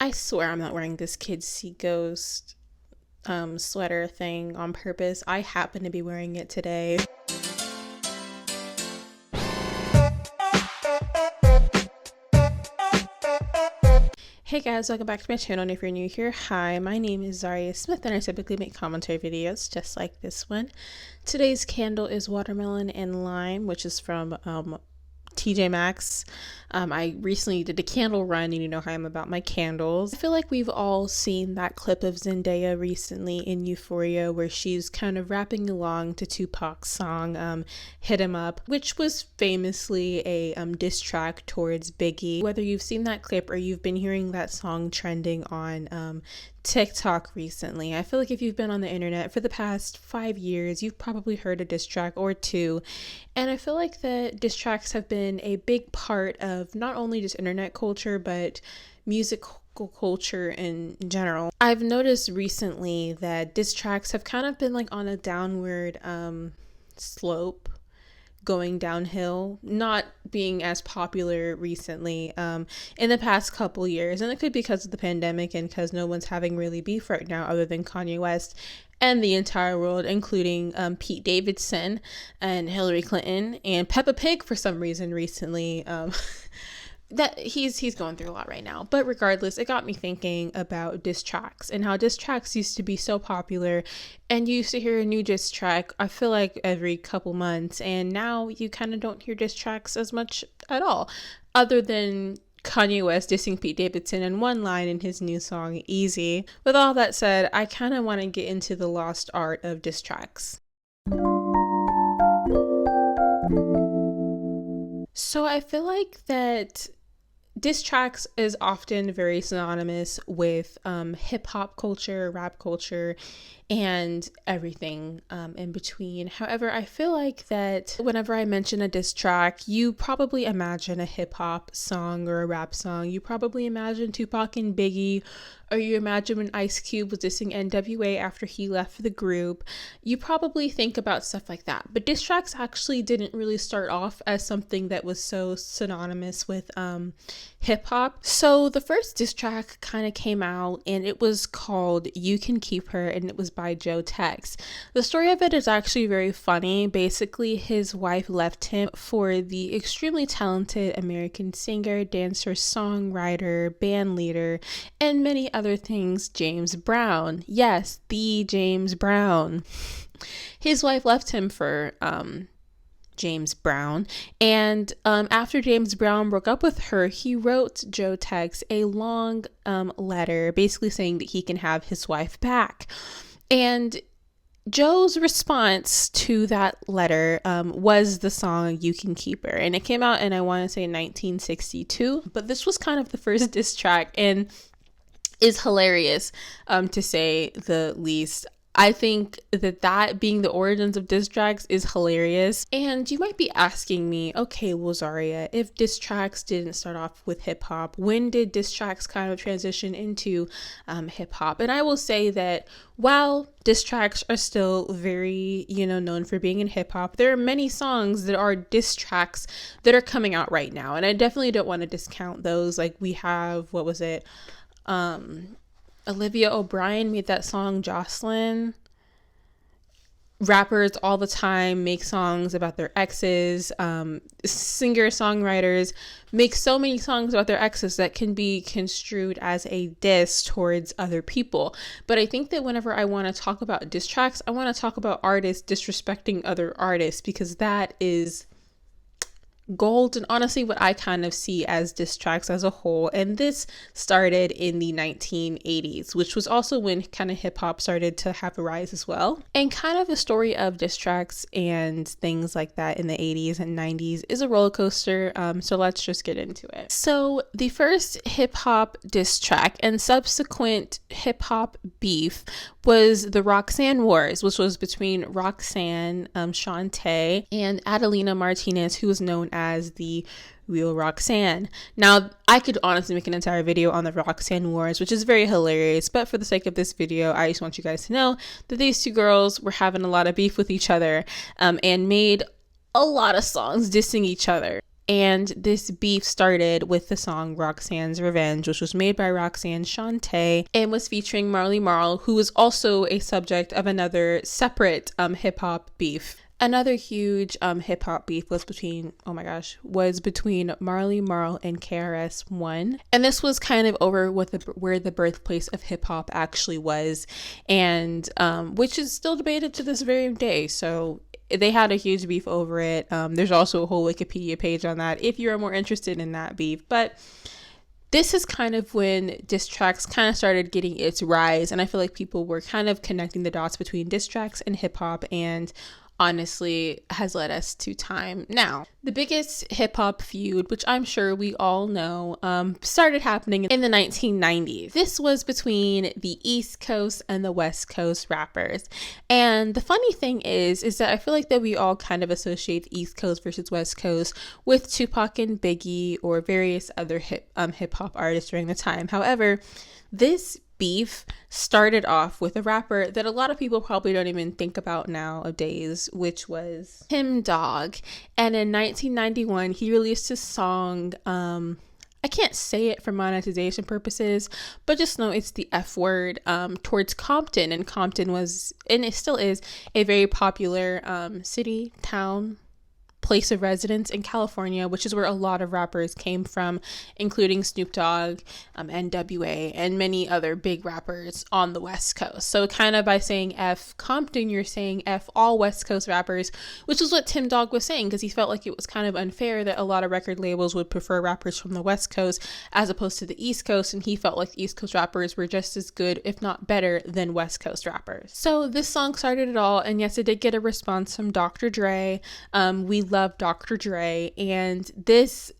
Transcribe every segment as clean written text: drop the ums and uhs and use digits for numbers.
I swear I'm not wearing this Kids See Ghost sweater thing on purpose. I happen to be wearing it today. Hey guys, welcome back to my channel, and if you're new here, hi, my name is Zhariya Smith and I typically make commentary videos just like this one. Today's candle is Watermelon and Lime, which is from TJ Maxx. I recently did a candle run, and you know how I'm about my candles. I feel like we've all seen that clip of Zendaya recently in Euphoria where she's kind of rapping along to Tupac's song Hit 'Em Up, which was famously a diss track towards Biggie. Whether you've seen that clip or you've been hearing that song trending on TikTok recently, I feel like if you've been on the internet for the past 5 years, you've probably heard a diss track or two. And I feel like that diss tracks have been a big part of not only just internet culture, but musical culture in general. I've noticed recently that diss tracks have kind of been like on a downward slope, going downhill, not being as popular recently in the past couple years. And it could be because of the pandemic and because no one's having really beef right now other than Kanye West and the entire world, including Pete Davidson and Hillary Clinton and Peppa Pig for some reason recently. That he's going through a lot right now. But regardless, it got me thinking about diss tracks and how diss tracks used to be so popular, and you used to hear a new diss track, I feel like every couple months, and now you kind of don't hear diss tracks as much at all, other than Kanye West dissing Pete Davidson in one line in his new song Easy. With all that said, I kind of want to get into the lost art of diss tracks. So I feel like that diss tracks is often very synonymous with hip-hop culture, rap culture, and everything in between. However, I feel like that whenever I mention a diss track, you probably imagine a hip-hop song or a rap song. You probably imagine Tupac and Biggie, or you imagine when Ice Cube was dissing NWA after he left the group. You probably think about stuff like that. But diss tracks actually didn't really start off as something that was so synonymous with hip-hop. So the first diss track kind of came out, and it was called You Can Keep Her, and it was by Joe Tex. The story of it is actually very funny. Basically, his wife left him for the extremely talented American singer, dancer, songwriter, band leader, and many other things, James Brown. Yes, the James Brown. His wife left him for James Brown, and after James Brown broke up with her, he wrote Joe Tex a long letter basically saying that he can have his wife back. And Joe's response to that letter was the song You Can Keep Her, and it came out in, I want to say, 1962, but this was kind of the first diss track and is hilarious to say the least. I think that being the origins of diss tracks is hilarious. And you might be asking me, okay, well, Zhariya, if diss tracks didn't start off with hip hop, when did diss tracks kind of transition into hip hop? And I will say that while diss tracks are still very, known for being in hip hop, there are many songs that are diss tracks that are coming out right now. And I definitely don't want to discount those. Like we have, what was it? Olivia O'Brien made that song Jocelyn. Rappers all the time make songs about their exes. Singer-songwriters make so many songs about their exes that can be construed as a diss towards other people. But I think that whenever I want to talk about diss tracks, I want to talk about artists disrespecting other artists, because that is gold, and honestly what I kind of see as diss tracks as a whole. And this started in the 1980s, which was also when kind of hip hop started to have a rise as well. And kind of the story of diss tracks and things like that in the 80s and 90s is a roller coaster. So let's just get into it. So the first hip hop diss track and subsequent hip hop beef was the Roxanne Wars, which was between Roxanne Shante and Adelina Martinez, who was known as the Real Roxanne. Now, I could honestly make an entire video on the Roxanne Wars, which is very hilarious, but for the sake of this video, I just want you guys to know that these two girls were having a lot of beef with each other and made a lot of songs dissing each other. And this beef started with the song Roxanne's Revenge, which was made by Roxanne Shante and was featuring Marley Marl, who was also a subject of another separate hip-hop beef. Another huge hip hop beef was between Marley Marl and KRS-One, and this was kind of over where the birthplace of hip hop actually was, and which is still debated to this very day. So they had a huge beef over it. There's also a whole Wikipedia page on that if you are more interested in that beef, but this is kind of when diss tracks kind of started getting its rise, and I feel like people were kind of connecting the dots between diss tracks and hip hop, and honestly has led us to time now. The biggest hip-hop feud, which I'm sure we all know, started happening in the 1990s. This was between the East Coast and the West Coast rappers. And the funny thing is that I feel like that we all kind of associate East Coast versus West Coast with Tupac and Biggie or various other hip-hop artists during the time. However, this beef started off with a rapper that a lot of people probably don't even think about nowadays, which was Tim Dog. And in 1991, he released his song, I can't say it for monetization purposes, but just know it's the F word, towards Compton. And Compton was, and it still is, a very popular city, town, place of residence in California, which is where a lot of rappers came from, including Snoop Dogg, NWA, and many other big rappers on the West Coast. So kind of by saying F Compton, you're saying F all West Coast rappers, which is what Tim Dog was saying, because he felt like it was kind of unfair that a lot of record labels would prefer rappers from the West Coast as opposed to the East Coast, and he felt like East Coast rappers were just as good, if not better, than West Coast rappers. So this song started it all, and yes, it did get a response from Dr. Dre. We love Dr. Dre, and this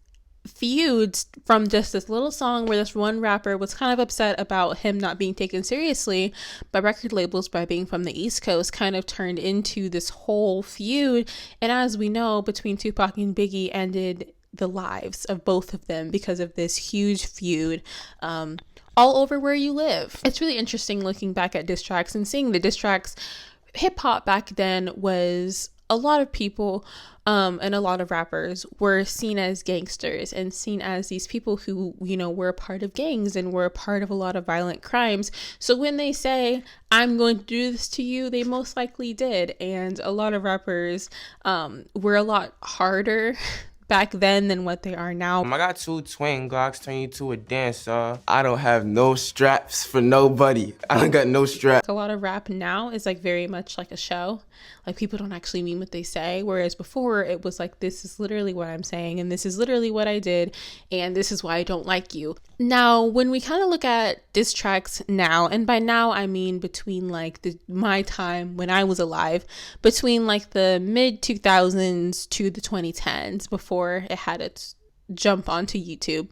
feud from just this little song where this one rapper was kind of upset about him not being taken seriously by record labels by being from the East Coast kind of turned into this whole feud. And as we know, between Tupac and Biggie ended the lives of both of them because of this huge feud all over where you live. It's really interesting looking back at diss tracks and seeing the diss tracks. Hip hop back then was a lot of people and a lot of rappers were seen as gangsters and seen as these people who, you know, were a part of gangs and were a part of a lot of violent crimes. So when they say, I'm going to do this to you, they most likely did. And a lot of rappers were a lot harder back then than what they are now. I got 2 twin Glocks, turn you to a dancer. I don't have no straps for nobody. I don't got no straps. A lot of rap now is like very much like a show. Like people don't actually mean what they say. Whereas before it was like, this is literally what I'm saying, and this is literally what I did, and this is why I don't like you. Now, when we kind of look at diss tracks now, and by now I mean between like my time when I was alive, between like the mid 2000s to the 2010s, before it had its jump onto YouTube,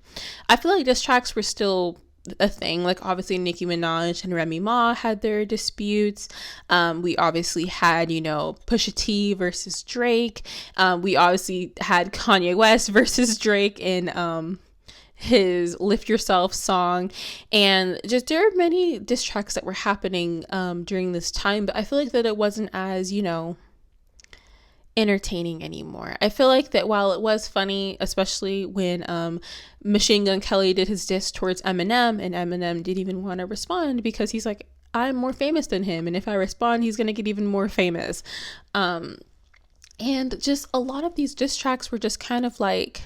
I feel like diss tracks were still a thing. Like obviously Nicki Minaj and Remy Ma had their disputes. We obviously had, you know, Pusha T versus Drake. We obviously had Kanye West versus Drake in his Lift Yourself song, and just there are many diss tracks that were happening during this time, but I feel like that it wasn't as, you know, entertaining anymore. I feel like that while it was funny, especially when Machine Gun Kelly did his diss towards Eminem, and Eminem didn't even want to respond because he's like, I'm more famous than him, and if I respond, he's gonna get even more famous. And just a lot of these diss tracks were just kind of like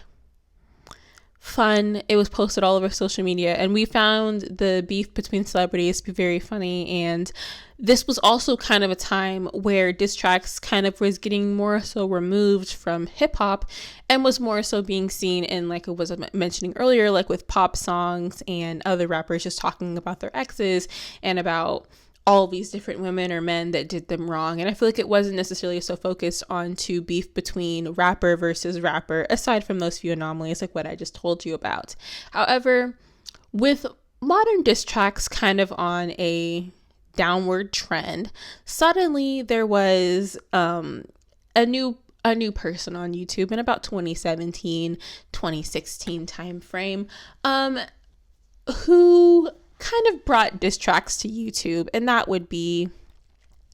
fun. It was posted all over social media, and we found the beef between celebrities to be very funny. And this was also kind of a time where diss tracks kind of was getting more so removed from hip hop and was more so being seen in, like I was mentioning earlier, like with pop songs and other rappers just talking about their exes and about all these different women or men that did them wrong. And I feel like it wasn't necessarily so focused on to beef between rapper versus rapper, aside from those few anomalies like what I just told you about. However, with modern diss tracks kind of on a downward trend, suddenly there was a new person on YouTube in about 2017, 2016 time frame, who kind of brought diss tracks to YouTube, and that would be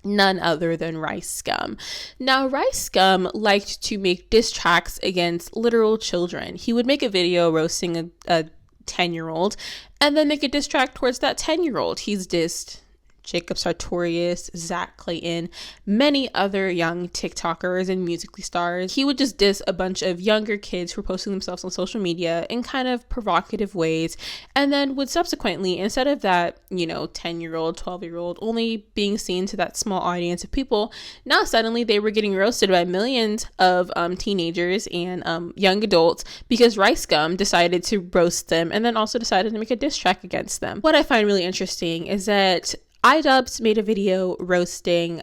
none other than Rice Scum. Now, Rice Scum liked to make diss tracks against literal children. He would make a video roasting a 10-year-old and then make a diss track towards that 10-year-old. He's dissed Jacob Sartorius, Zach Clayton, many other young TikTokers and Musical.ly stars. He would just diss a bunch of younger kids who were posting themselves on social media in kind of provocative ways, and then would subsequently, instead of that, 10-year-old, 12-year-old only being seen to that small audience of people, now suddenly they were getting roasted by millions of teenagers and young adults because Rice Scum decided to roast them and then also decided to make a diss track against them. What I find really interesting is that Idubbz made a video roasting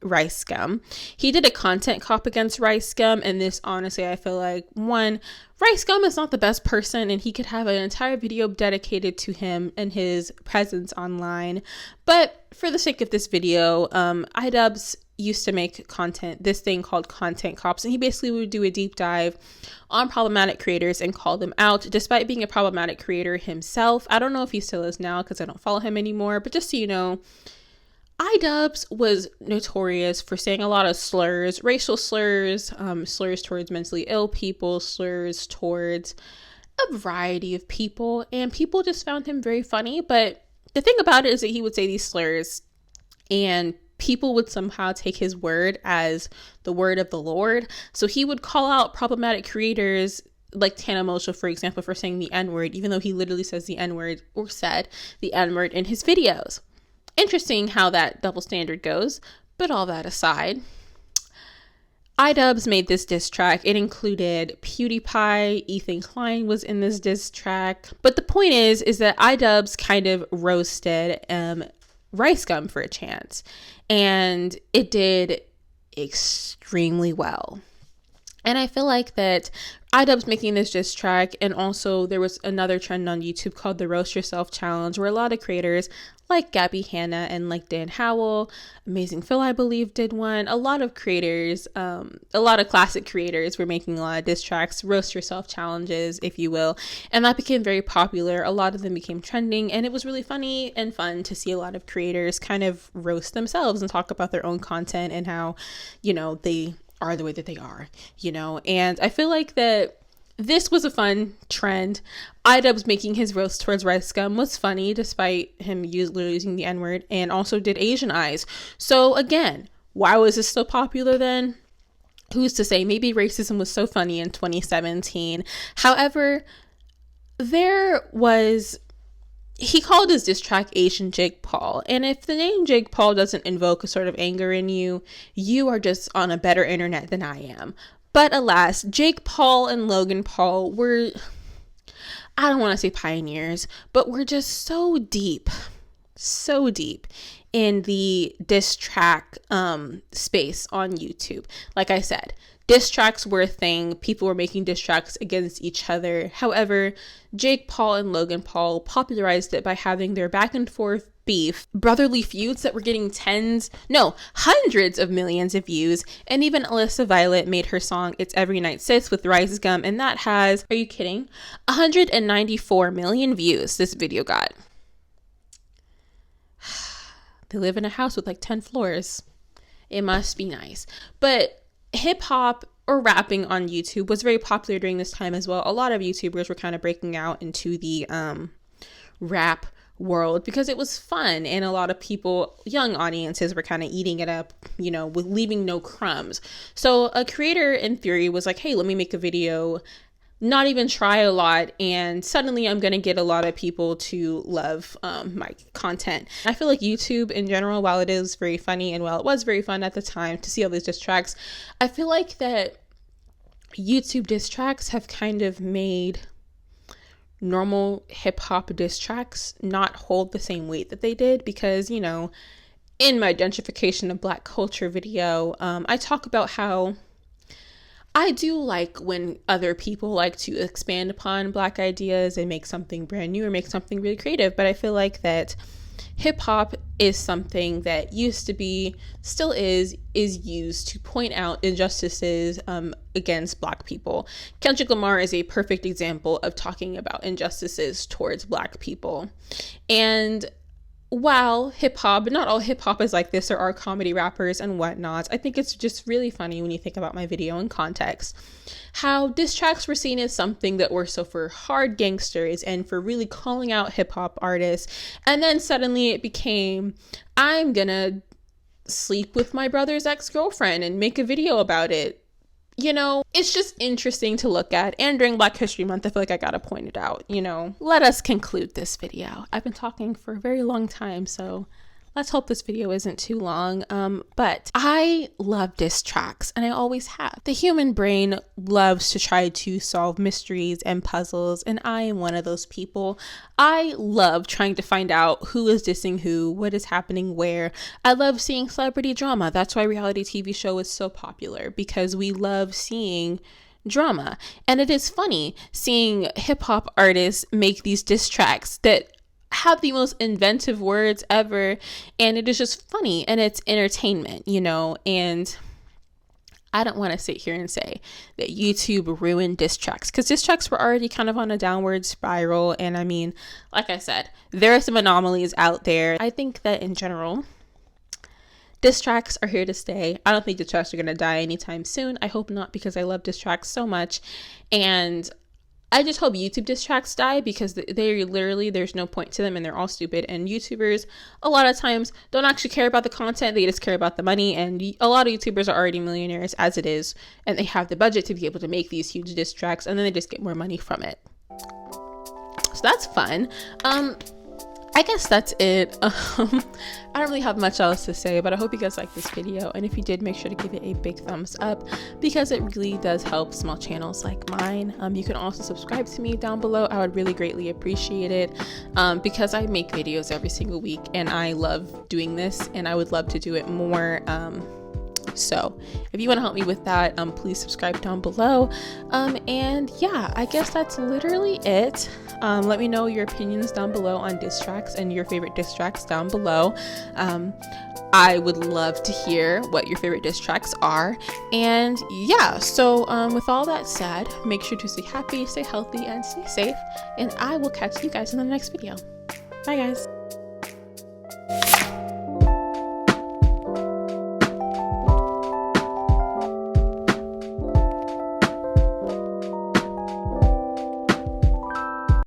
Rice Scum. He did a content cop against Rice Scum, and this, honestly, I feel like, one, Rice Scum is not the best person, and he could have an entire video dedicated to him and his presence online. But for the sake of this video, Idubbz used to make this thing called content cops, and he basically would do a deep dive on problematic creators and call them out, despite being a problematic creator himself. I don't know if he still is now because I don't follow him anymore, but just so you know, Idubbz was notorious for saying a lot of slurs, racial slurs, slurs towards mentally ill people, slurs towards a variety of people, and people just found him very funny. But the thing about it is that he would say these slurs and people would somehow take his word as the word of the Lord. So he would call out problematic creators like Tana Mosha, for example, for saying the N-word, even though he literally says the N-word or said the N-word in his videos. Interesting how that double standard goes. But all that aside, Idubbz made this diss track. It included PewDiePie, Ethan Klein was in this diss track. But the point is that Idubbz kind of roasted Rice Scum for a chance, and it did extremely well. And I feel like that Idubbz making this diss track, and also there was another trend on YouTube called the Roast Yourself Challenge, where a lot of creators like Gabby Hanna and like Dan Howell, Amazing Phil, I believe, did one. A lot of creators, a lot of classic creators were making a lot of diss tracks, roast yourself challenges, if you will. And that became very popular. A lot of them became trending, and it was really funny and fun to see a lot of creators kind of roast themselves and talk about their own content and how, they are the way that they are, and I feel like that this was a fun trend. Idubbz making his roast towards Rice Scum was funny, despite him literally using the N-word, and also did Asian eyes. So again, why was this so popular then? Who's to say? Maybe racism was so funny in 2017. However, he called his diss track Asian Jake Paul. And if the name Jake Paul doesn't invoke a sort of anger in you, you are just on a better internet than I am. But alas, Jake Paul and Logan Paul were, I don't want to say pioneers, but we're just so deep in the diss track space on YouTube. Like I said, diss tracks were a thing. People were making diss tracks against each other. However, Jake Paul and Logan Paul popularized it by having their back and forth beef, brotherly feuds that were getting hundreds of millions of views. And even Alyssa Violet made her song It's Every Night Sis with Rice Scum, and that has, are you kidding, 194 million views this video got. They live in a house with like 10 floors. It must be nice. But hip hop or rapping on YouTube was very popular during this time as well. A lot of YouTubers were kind of breaking out into the rap world because it was fun, and a lot of people, young audiences, were kind of eating it up, with leaving no crumbs. So a creator in theory was like, hey, let me make a video, not even try a lot, and suddenly I'm gonna get a lot of people to love my content. I feel like YouTube in general, while it is very funny, and while it was very fun at the time to see all these diss tracks, I feel like that YouTube diss tracks have kind of made normal hip-hop diss tracks not hold the same weight that they did, because in my gentrification of Black culture video, I talk about how I do like when other people like to expand upon Black ideas and make something brand new or make something really creative, but I feel like that hip-hop is something that used to be, still is used to point out injustices against Black people. Kendrick Lamar is a perfect example of talking about injustices towards Black people. And while hip hop, but not all hip hop is like this, there are comedy rappers and whatnot. I think it's just really funny when you think about my video in context, how diss tracks were seen as something that were so for hard gangsters and for really calling out hip hop artists. And then suddenly it became, I'm gonna sleep with my brother's ex-girlfriend and make a video about it. You know, it's just interesting to look at. And during Black History Month, I feel like I gotta point it out, you know. Let us conclude this video. I've been talking for a very long time, so let's hope this video isn't too long. But I love diss tracks, and I always have. The human brain loves to try to solve mysteries and puzzles, and I am one of those people. I love trying to find out who is dissing who, what is happening where. I love seeing celebrity drama. That's why reality TV show is so popular, because we love seeing drama. And it is funny seeing hip hop artists make these diss tracks that have the most inventive words ever, and it is just funny and it's entertainment, you know. And I don't want to sit here and say that YouTube ruined diss tracks, because diss tracks were already kind of on a downward spiral. And I mean, like I said, there are some anomalies out there. I think that in general, diss tracks are here to stay. I don't think diss tracks are going to die anytime soon. I hope not, because I love diss tracks so much. And I just hope YouTube diss tracks die, because they literally, there's no point to them and they're all stupid. And YouTubers a lot of times don't actually care about the content. They just care about the money. And a lot of YouTubers are already millionaires as it is, and they have the budget to be able to make these huge diss tracks, and then they just get more money from it. So that's fun. I guess that's it. I don't really have much else to say, but I hope you guys liked this video. And if you did, make sure to give it a big thumbs up, because it really does help small channels like mine. You can also subscribe to me down below. I would really greatly appreciate it, because I make videos every single week and I love doing this, and I would love to do it more. So if you want to help me with that, please subscribe down below. And yeah, I guess that's literally it. Let me know your opinions down below on diss tracks and your favorite diss tracks down below. I would love to hear what your favorite diss tracks are. And yeah, so with all that said, make sure to stay happy, stay healthy, and stay safe. And I will catch you guys in the next video. Bye guys.